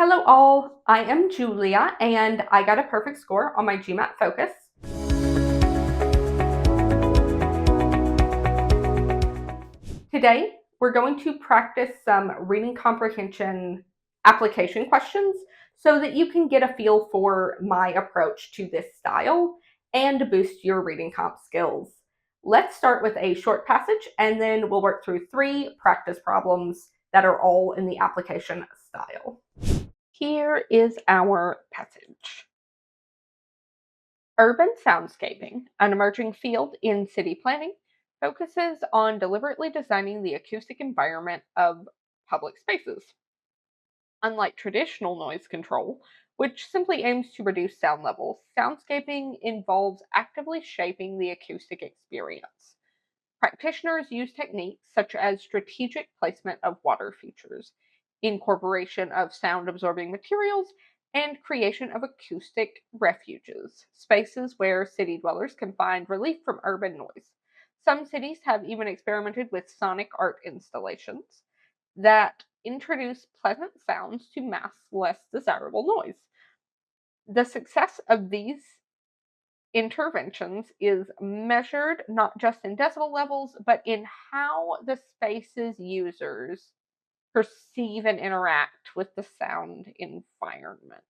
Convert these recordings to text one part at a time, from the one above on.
Hello all, I am Julia and I got a perfect score on my GMAT focus. Today, we're going to practice some reading comprehension application questions so that you can get a feel for my approach to this style and boost your reading comp skills. Let's start with a short passage and then we'll work through 3 practice problems that are all in the application style. Here is our passage. Urban soundscaping, an emerging field in city planning, focuses on deliberately designing the acoustic environment of public spaces. Unlike traditional noise control, which simply aims to reduce sound levels, soundscaping involves actively shaping the acoustic experience. Practitioners use techniques such as strategic placement of water features, incorporation of sound absorbing materials, and creation of acoustic refuges, spaces where city dwellers can find relief from urban noise. Some cities have even experimented with sonic art installations that introduce pleasant sounds to mask less desirable noise. The success of these interventions is measured not just in decibel levels, but in how the space's users perceive and interact with the sound environment.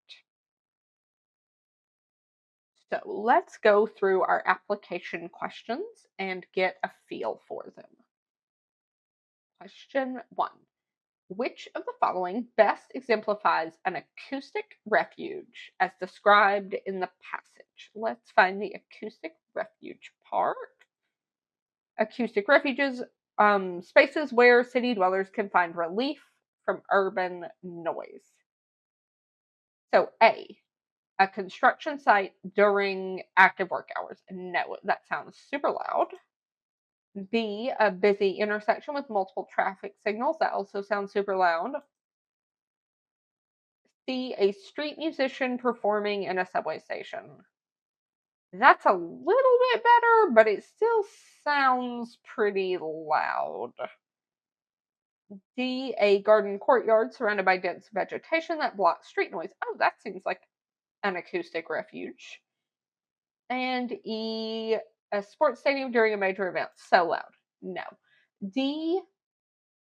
So let's go through our application questions and get a feel for them. Question 1. Which of the following best exemplifies an acoustic refuge as described in the passage? Let's find the acoustic refuge part. Acoustic refuges, spaces where city dwellers can find relief from urban noise. So, a construction site during active work hours. No, that sounds super loud. B, a busy intersection with multiple traffic signals. That also sounds super loud. C, a street musician performing in a subway station. That's a little bit better, but it still sounds pretty loud. D, a garden courtyard surrounded by dense vegetation that blocks street noise. Oh, that seems like an acoustic refuge. And E, a sports stadium during a major event. So loud. No. D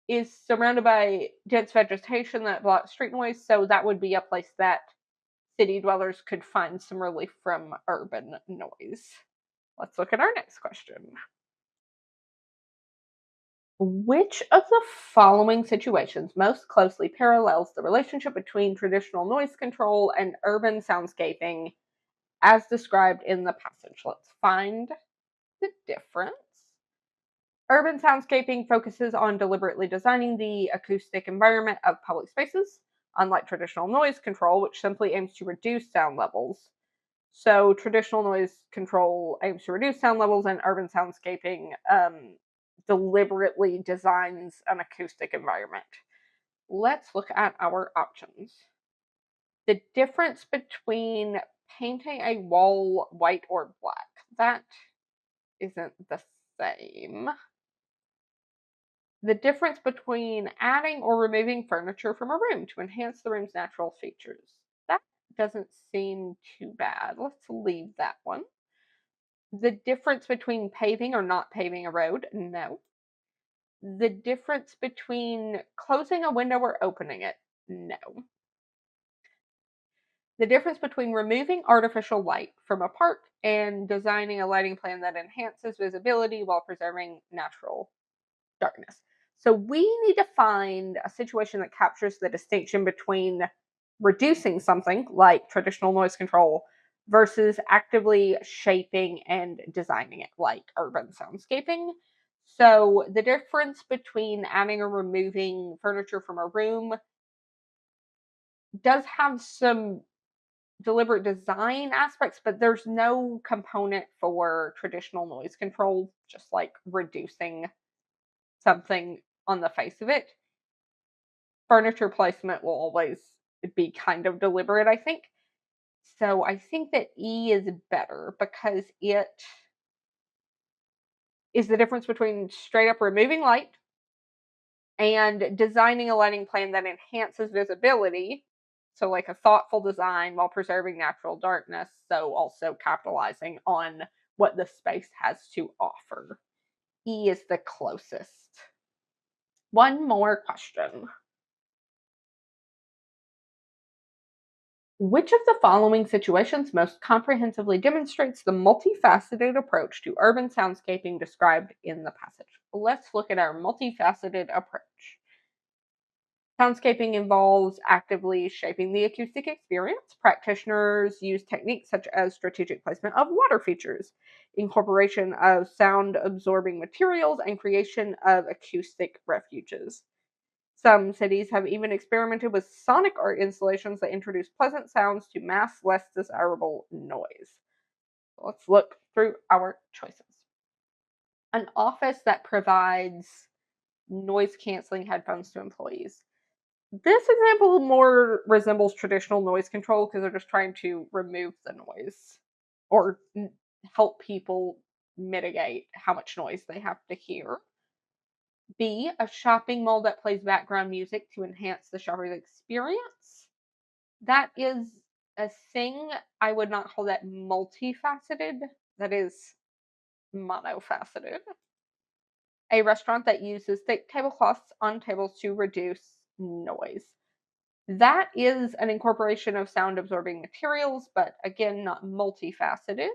is surrounded by dense vegetation that blocks street noise, so that would be a place that city dwellers could find some relief from urban noise. Let's look at our next question. Which of the following situations most closely parallels the relationship between traditional noise control and urban soundscaping as described in the passage? Let's find the difference. Urban soundscaping focuses on deliberately designing the acoustic environment of public spaces, unlike traditional noise control, which simply aims to reduce sound levels. So, traditional noise control aims to reduce sound levels, and urban soundscaping deliberately designs an acoustic environment. Let's look at our options. The difference between painting a wall white or black. That isn't the same. The difference between adding or removing furniture from a room to enhance the room's natural features. That doesn't seem too bad. Let's leave that one. The difference between paving or not paving a road. No. The difference between closing a window or opening it. No. The difference between removing artificial light from a park and designing a lighting plan that enhances visibility while preserving natural darkness. So we need to find a situation that captures the distinction between reducing something like traditional noise control versus actively shaping and designing it like urban soundscaping. So the difference between adding or removing furniture from a room does have some deliberate design aspects, but there's no component for traditional noise control, just like reducing something on the face of it. Furniture placement will always be kind of deliberate, I think. So I think that E is better because it is the difference between straight up removing light and designing a lighting plan that enhances visibility. So, like a thoughtful design while preserving natural darkness, so also capitalizing on what the space has to offer. E is the closest. One more question. Which of the following situations most comprehensively demonstrates the multifaceted approach to urban soundscaping described in the passage? Let's look at our multifaceted approach. Soundscaping involves actively shaping the acoustic experience. Practitioners use techniques such as strategic placement of water features, incorporation of sound absorbing materials, and creation of acoustic refuges. Some cities have even experimented with sonic art installations that introduce pleasant sounds to mask less desirable noise. Let's look through our choices. An office that provides noise canceling headphones to employees. This example more resembles traditional noise control because they're just trying to remove the noise or help people mitigate how much noise they have to hear. B, a shopping mall that plays background music to enhance the shopper's experience. That is a thing. I would not call that multifaceted. That is monofaceted. A restaurant that uses thick tablecloths on tables to reduce noise. That is an incorporation of sound absorbing materials, but again, not multifaceted.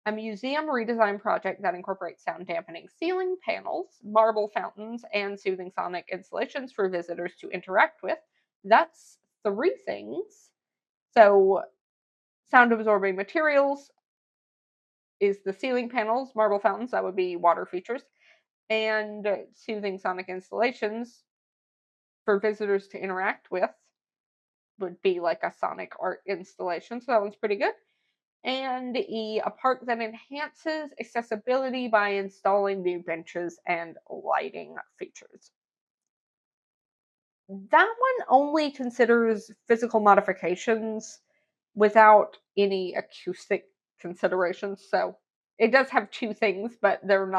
A museum redesign project that incorporates sound dampening ceiling panels, marble fountains, and soothing sonic installations for visitors to interact with. That's three things. So, sound absorbing materials is the ceiling panels, marble fountains, that would be water features, and soothing sonic installations for visitors to interact with would be like a sonic art installation. So, that one's pretty good. And E, a park that enhances accessibility by installing new benches and lighting features. That one only considers physical modifications without any acoustic considerations. So it does have two things, but they're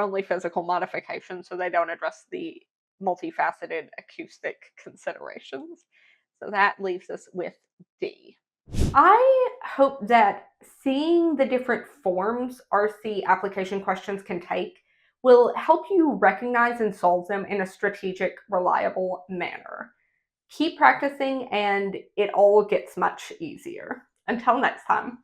only physical modifications, so they don't address the multifaceted acoustic considerations. So that leaves us with D. I hope that seeing the different forms RC application questions can take will help you recognize and solve them in a strategic, reliable manner. Keep practicing, and it all gets much easier. Until next time.